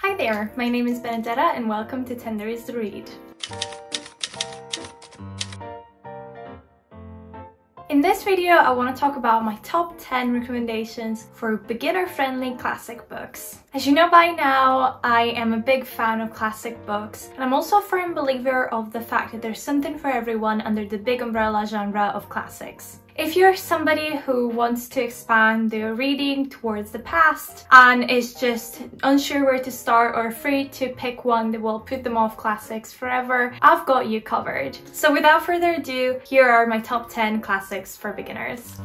Hi there, my name is Benedetta and welcome to Tender is the Read. In this video, I want to talk about my top 10 recommendations for beginner-friendly classic books. As you know by now, I am a big fan of classic books, and I'm also a firm believer of the fact that there's something for everyone under the big umbrella genre of classics. If you're somebody who wants to expand their reading towards the past and is just unsure where to start or afraid to pick one that will put them off classics forever, I've got you covered. So without further ado, here are my top 10 classics for beginners.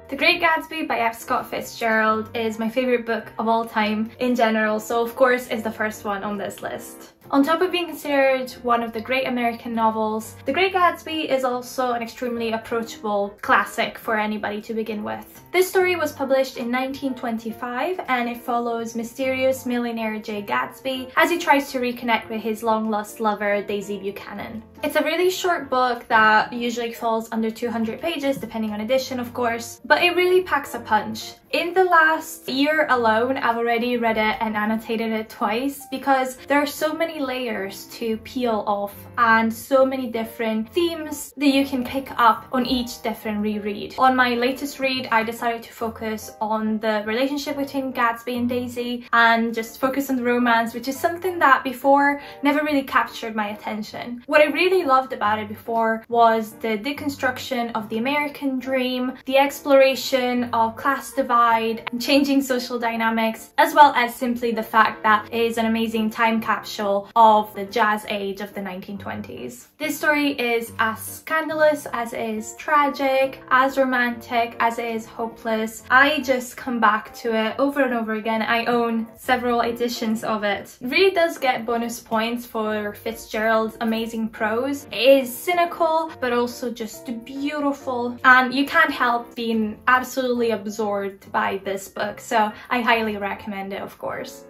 The Great Gatsby by F. Scott Fitzgerald is my favourite book of all time in general, so of course is the first one on this list. On top of being considered one of the great American novels, The Great Gatsby is also an extremely approachable classic for anybody to begin with. This story was published in 1925 and it follows mysterious millionaire Jay Gatsby as he tries to reconnect with his long-lost lover Daisy Buchanan. It's a really short book that usually falls under 200 pages, depending on edition of course, but it really packs a punch. In the last year alone, I've already read it and annotated it twice because there are so many layers to peel off and so many different themes that you can pick up on each different reread. On my latest read, I decided to focus on the relationship between Gatsby and Daisy and just focus on the romance, which is something that before never really captured my attention. What I really loved about it before was the deconstruction of the American dream, the exploration of class divide, and changing social dynamics, as well as simply the fact that it is an amazing time capsule of the jazz age of the 1920s. This story is as scandalous as it is tragic, as romantic as it is hopeless. I just come back to it over and over again. I own several editions of it. It really does get bonus points for Fitzgerald's amazing prose. It is cynical, but also just beautiful, and you can't help being absolutely absorbed by this book, so I highly recommend it, of course.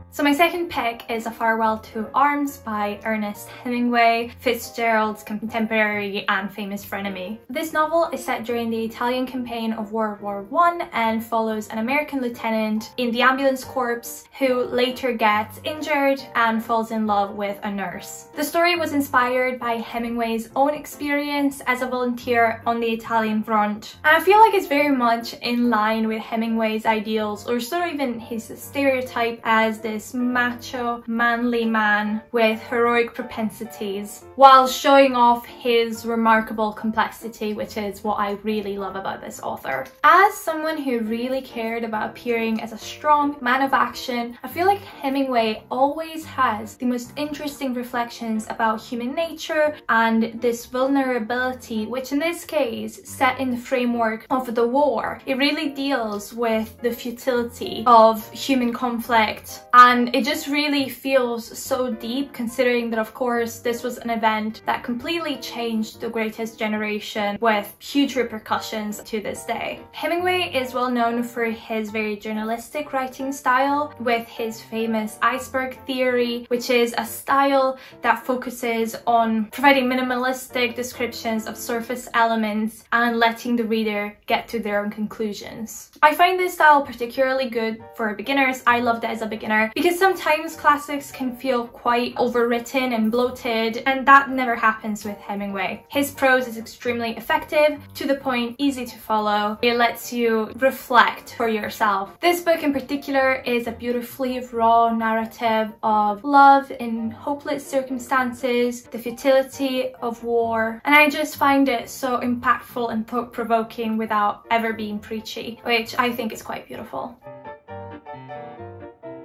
So my second pick is A Farewell to Arms by Ernest Hemingway, Fitzgerald's contemporary and famous frenemy. This novel is set during the Italian campaign of World War I and follows an American lieutenant in the ambulance corps who later gets injured and falls in love with a nurse. The story was inspired by Hemingway's own experience as a volunteer on the Italian front, and I feel like it's very much in line with Hemingway's ideals, or sort of even his stereotype as this macho, manly man with heroic propensities, while showing off his remarkable complexity, which is what I really love about this author. As someone who really cared about appearing as a strong man of action, I feel like Hemingway always has the most interesting reflections about human nature and this vulnerability, which in this case, set in the framework of the war. It really deals with the futility of human conflict, and it just really feels so deep, considering that of course this was an event that completely changed the greatest generation with huge repercussions to this day. Hemingway is well known for his very journalistic writing style, with his famous iceberg theory, which is a style that focuses on providing minimalistic descriptions of surface elements and letting the reader get to their own conclusions. I find this style particularly good for beginners. I loved it as a beginner because sometimes classics can feel quite overwritten and bloated, and that never happens with Hemingway. His prose is extremely effective, to the point, easy to follow. It lets you reflect for yourself. This book in particular is a beautifully raw narrative of love in hopeless circumstances, the futility of war, and I just find it so impactful and thought-provoking without ever being preachy, which I think is quite beautiful.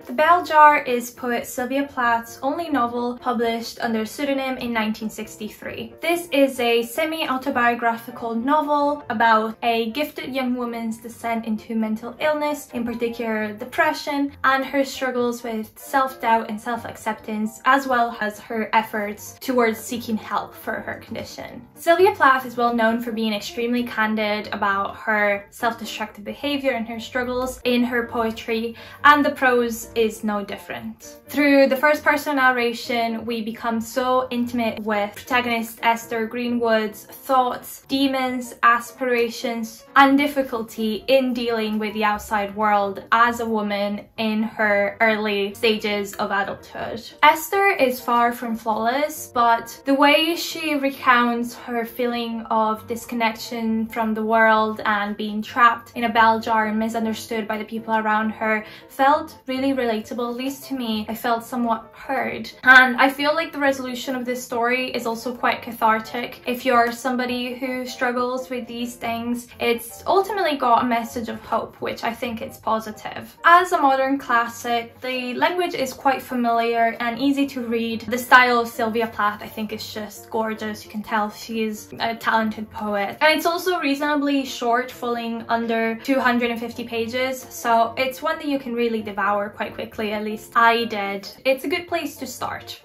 The Bell Jar is poet Sylvia Plath's only novel published under a pseudonym in 1963. This is a semi-autobiographical novel about a gifted young woman's descent into mental illness, in particular depression, and her struggles with self-doubt and self-acceptance, as well as her efforts towards seeking help for her condition. Sylvia Plath is well known for being extremely candid about her self-destructive behavior and her struggles in her poetry, and the prose is no different. Through the first person narration, we become so intimate with protagonist Esther Greenwood's thoughts, demons, aspirations, and difficulty in dealing with the outside world as a woman in her early stages of adulthood. Esther is far from flawless, but the way she recounts her feeling of disconnection from the world and being trapped in a bell jar and misunderstood by the people around her felt really relatable. At least to me, I felt somewhat heard. And I feel like the resolution of this story is also quite cathartic. If you're somebody who struggles with these things, it's ultimately got a message of hope, which I think is positive. As a modern classic, the language is quite familiar and easy to read. The style of Sylvia Plath I think is just gorgeous. You can tell she's a talented poet. And it's also reasonably short, falling under 250 pages, so it's one that you can really devour quite quickly, at least I did. It's a good place to start.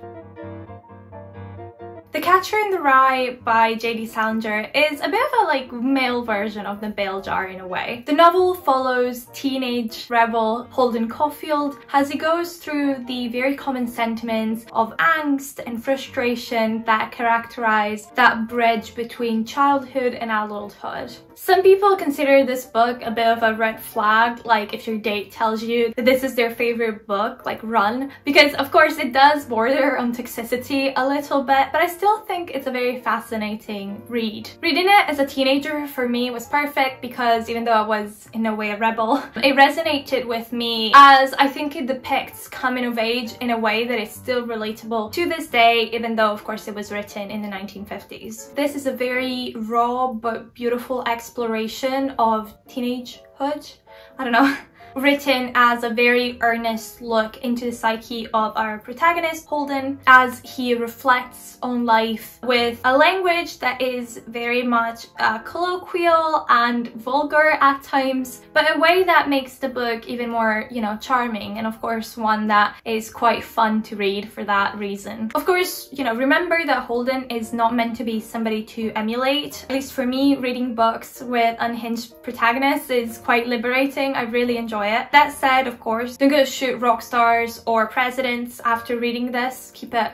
The Catcher in the Rye by J.D. Salinger is a bit of a male version of The Bell Jar in a way. The novel follows teenage rebel Holden Caulfield as he goes through the very common sentiments of angst and frustration that characterize that bridge between childhood and adulthood. Some people consider this book a bit of a red flag, like if your date tells you that this is their favorite book, run, because of course it does border on toxicity a little bit, but I still think it's a very fascinating read. Reading it as a teenager for me was perfect because even though I was in a way a rebel, it resonated with me as I think it depicts coming of age in a way that is still relatable to this day, even though of course it was written in the 1950s. This is a very raw but beautiful exploration of teenagehood. I don't know. Written as a very earnest look into the psyche of our protagonist, Holden, as he reflects on life with a language that is very much colloquial and vulgar at times, but a way that makes the book even more, charming, and of course one that is quite fun to read for that reason. Of course, remember that Holden is not meant to be somebody to emulate. At least for me, reading books with unhinged protagonists is quite liberating. I really enjoy it. That said, of course, don't go shoot rock stars or presidents after reading this. Keep it,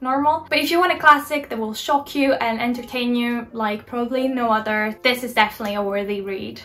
normal. But if you want a classic that will shock you and entertain you like probably no other, this is definitely a worthy read.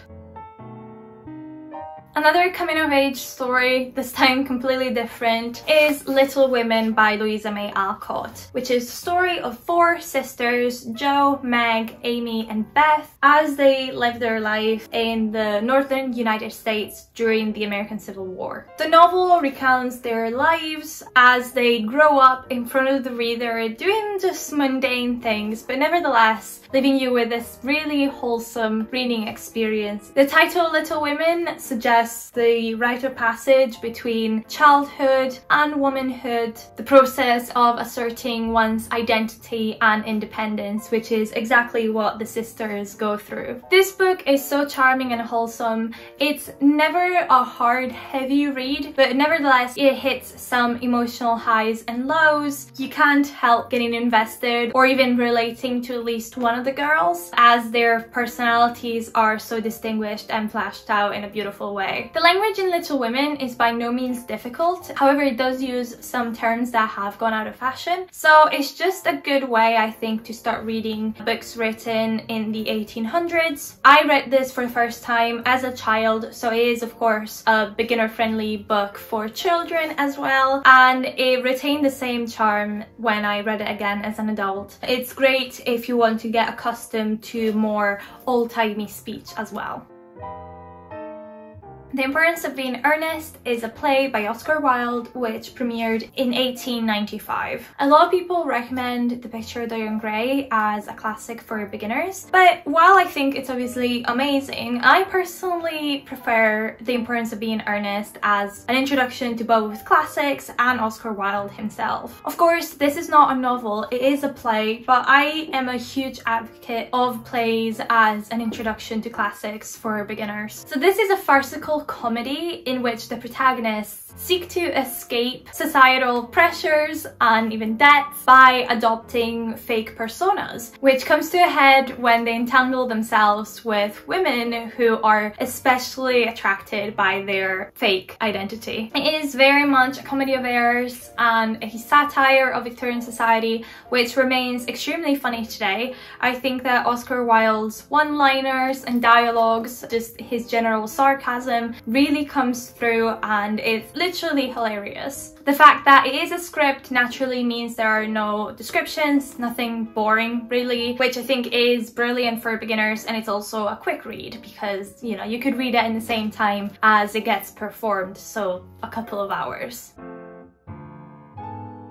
Another coming-of-age story, this time completely different, is Little Women by Louisa May Alcott, which is the story of 4 sisters, Jo, Meg, Amy, and Beth, as they live their life in the northern United States during the American Civil War. The novel recounts their lives as they grow up in front of the reader, doing just mundane things, but nevertheless leaving you with this really wholesome reading experience. The title Little Women suggests the rite of passage between childhood and womanhood, the process of asserting one's identity and independence, which is exactly what the sisters go through. This book is so charming and wholesome. It's never a hard, heavy read, but nevertheless it hits some emotional highs and lows. You can't help getting invested or even relating to at least one of the girls, as their personalities are so distinguished and fleshed out in a beautiful way. The language in Little Women is by no means difficult, however it does use some terms that have gone out of fashion, so it's just a good way, I think, to start reading books written in the 1800s. I read this for the first time as a child, so it is of course a beginner-friendly book for children as well, and it retained the same charm when I read it again as an adult. It's great if you want to get accustomed to more old-timey speech as well. The Importance of Being Earnest is a play by Oscar Wilde which premiered in 1895. A lot of people recommend The Picture of Dorian Gray as a classic for beginners, but while I think it's obviously amazing, I personally prefer The Importance of Being Earnest as an introduction to both classics and Oscar Wilde himself. Of course, this is not a novel, it is a play, but I am a huge advocate of plays as an introduction to classics for beginners. So this is a farcical political comedy in which the protagonists seek to escape societal pressures and even debts by adopting fake personas, which comes to a head when they entangle themselves with women who are especially attracted by their fake identity. It is very much a comedy of errors and a satire of Victorian society, which remains extremely funny today. I think that Oscar Wilde's one-liners and dialogues, just his general sarcasm, really comes through, and it's literally hilarious. The fact that it is a script naturally means there are no descriptions, nothing boring really, which I think is brilliant for beginners, and it's also a quick read because, you know, you could read it in the same time as it gets performed, so a couple of hours.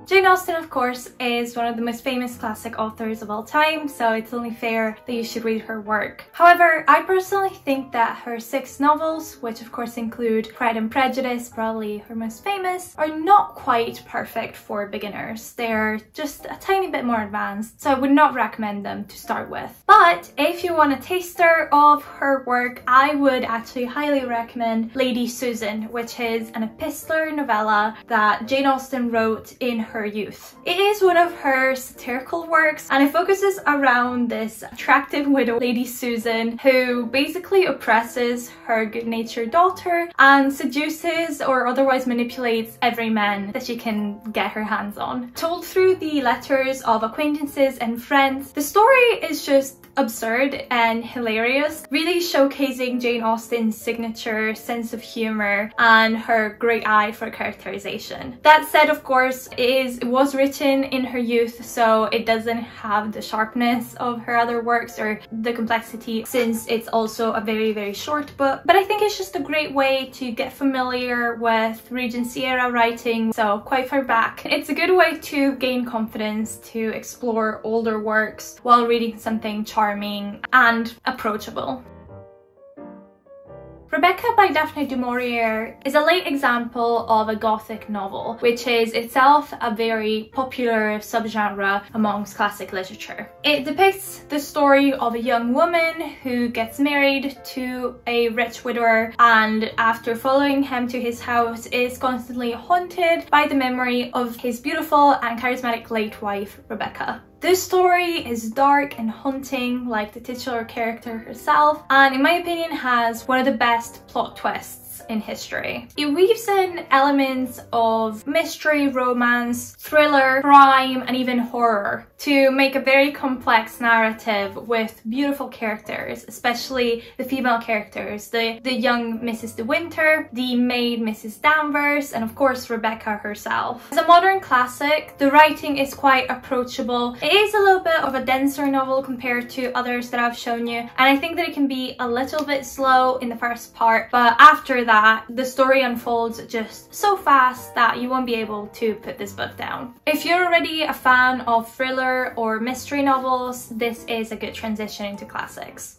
Jane Austen, of course, is one of the most famous classic authors of all time, so it's only fair that you should read her work. However, I personally think that her 6 novels, which of course include Pride and Prejudice, probably her most famous, are not quite perfect for beginners. They're just a tiny bit more advanced, so I would not recommend them to start with. But if you want a taster of her work, I would actually highly recommend Lady Susan, which is an epistolary novella that Jane Austen wrote in her youth. It is one of her satirical works, and it focuses around this attractive widow, Lady Susan, who basically oppresses her good-natured daughter and seduces or otherwise manipulates every man that she can get her hands on. Told through the letters of acquaintances and friends, the story is just absurd and hilarious, really showcasing Jane Austen's signature sense of humor and her great eye for characterization. That said, of course, it was written in her youth, so it doesn't have the sharpness of her other works or the complexity, since it's also a very, very short book. But I think it's just a great way to get familiar with Regency era writing, so quite far back. It's a good way to gain confidence to explore older works while reading something charming and approachable. Rebecca by Daphne du Maurier is a late example of a Gothic novel, which is itself a very popular subgenre amongst classic literature. It depicts the story of a young woman who gets married to a rich widower, and after following him to his house is constantly haunted by the memory of his beautiful and charismatic late wife, Rebecca. This story is dark and haunting, like the titular character herself, and in my opinion has one of the best plot twists in history. It weaves in elements of mystery, romance, thriller, crime, and even horror to make a very complex narrative with beautiful characters, especially the female characters, the young Mrs. De Winter, the maid Mrs. Danvers, and of course Rebecca herself. As a modern classic, the writing is quite approachable. It is a little bit of a denser novel compared to others that I've shown you, and I think that it can be a little bit slow in the first part, but after that the story unfolds just so fast that you won't be able to put this book down. If you're already a fan of thriller or mystery novels, this is a good transition into classics.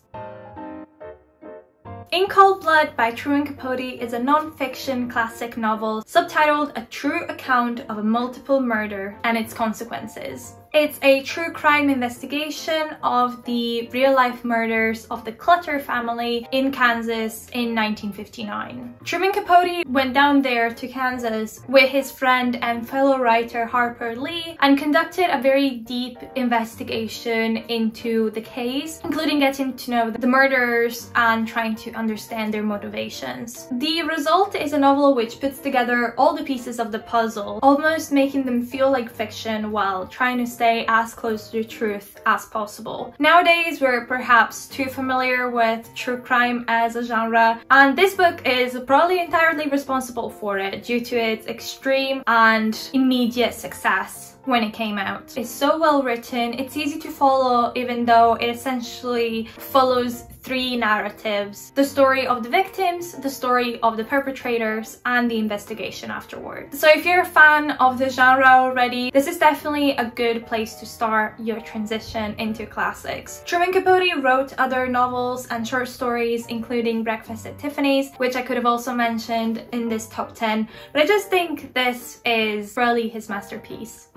In Cold Blood by Truman Capote is a non-fiction classic novel subtitled A True Account of a Multiple Murder and Its Consequences. It's a true crime investigation of the real-life murders of the Clutter family in Kansas in 1959. Truman Capote went down there to Kansas with his friend and fellow writer Harper Lee and conducted a very deep investigation into the case, including getting to know the murderers and trying to understand their motivations. The result is a novel which puts together all the pieces of the puzzle, almost making them feel like fiction while trying to stay as close to the truth as possible. Nowadays, we're perhaps too familiar with true crime as a genre, and this book is probably entirely responsible for it due to its extreme and immediate success when it came out. It's so well written, it's easy to follow, even though it essentially follows 3 narratives: the story of the victims, the story of the perpetrators, and the investigation afterwards. So if you're a fan of the genre already, this is definitely a good place to start your transition into classics. Truman Capote wrote other novels and short stories, including Breakfast at Tiffany's, which I could have also mentioned in this top 10, but I just think this is really his masterpiece.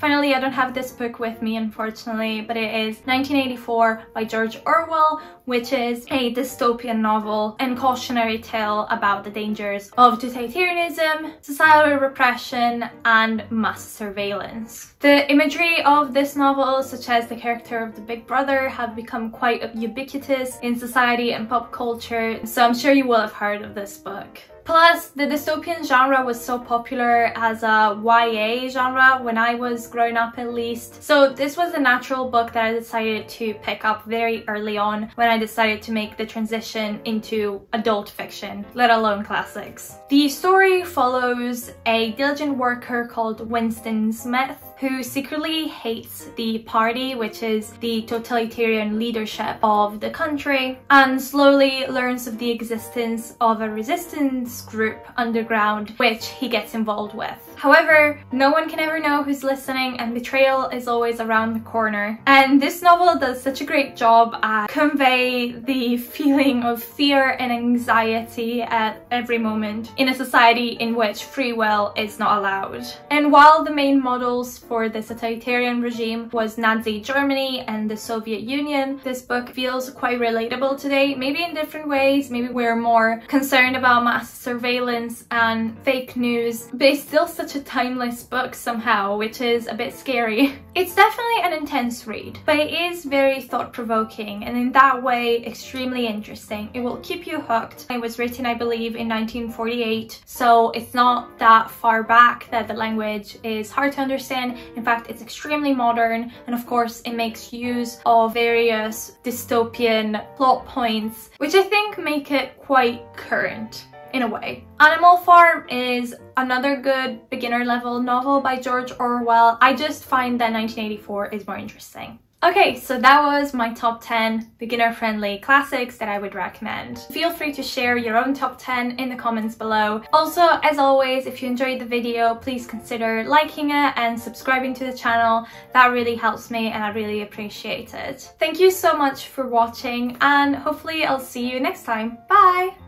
Finally, I don't have this book with me unfortunately, but it is 1984 by George Orwell, which is a dystopian novel and cautionary tale about the dangers of totalitarianism, societal repression, and mass surveillance. The imagery of this novel, such as the character of the Big Brother, have become quite ubiquitous in society and pop culture, so I'm sure you will have heard of this book. Plus, the dystopian genre was so popular as a YA genre when I was growing up at least. So this was a natural book that I decided to pick up very early on when I decided to make the transition into adult fiction, let alone classics. The story follows a diligent worker called Winston Smith who secretly hates the party, which is the totalitarian leadership of the country, and slowly learns of the existence of a resistance group underground, which he gets involved with. However, no one can ever know who's listening, and betrayal is always around the corner. And this novel does such a great job at convey the feeling of fear and anxiety at every moment in a society in which free will is not allowed. And while the main models for the totalitarian regime was Nazi Germany and the Soviet Union, this book feels quite relatable today, maybe in different ways. Maybe we're more concerned about mass surveillance and fake news, but it's still such a timeless book somehow, which is a bit scary. It's definitely an intense read, but it is very thought-provoking and in that way extremely interesting. It will keep you hooked. It was written, I believe, in 1948, so it's not that far back that the language is hard to understand. In fact, it's extremely modern, and of course it makes use of various dystopian plot points, which I think make it quite current in a way. Animal Farm is another good beginner level novel by George Orwell. I just find that 1984 is more interesting. Okay, so that was my top 10 beginner-friendly classics that I would recommend. Feel free to share your own top 10 in the comments below. Also, as always, if you enjoyed the video, please consider liking it and subscribing to the channel. That really helps me and I really appreciate it. Thank you so much for watching, and hopefully I'll see you next time. Bye!